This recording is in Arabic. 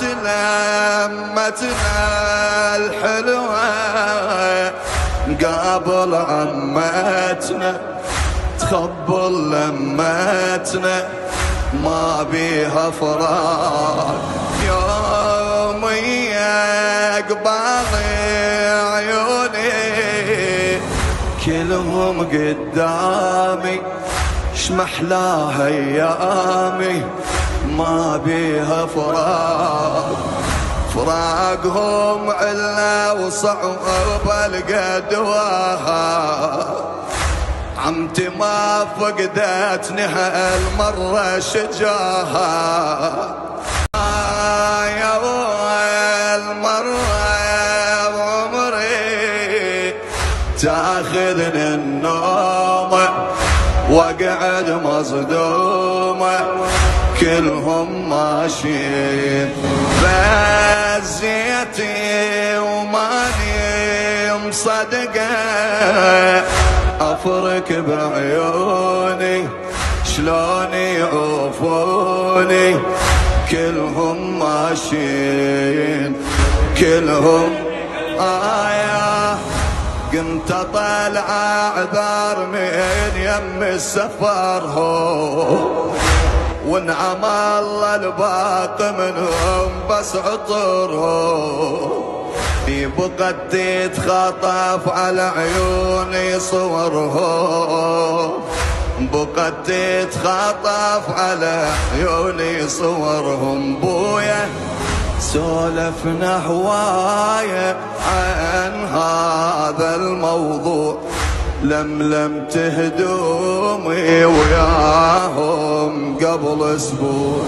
لمتنا الحلوة قابل عمتنا تخبل لمتنا ما بيها فراق يومي قبال عيوني كلهم قدامي شمحلاها ايامي ما بيها فراق فراقهم علا وصعب القدواها عمتي ما فقدتني هالمرة شجاها يا المرة بعمري تاخذني النوم واقعد مصدومة كلهم ماشيين بزيتي وماني مصدقة افرك بعيوني شلون يعوفوني كلهم ماشيين كلهم قمت اطلع عذار من يم السفر هو ونعم الله الباقي منهم بس عطرهم بقت تتخطف على عيوني صورهم بقت تتخطف على عيوني صورهم بويا سولفنا هواية عن هذا الموضوع لملمت هدومي وياهم قبل اسبوع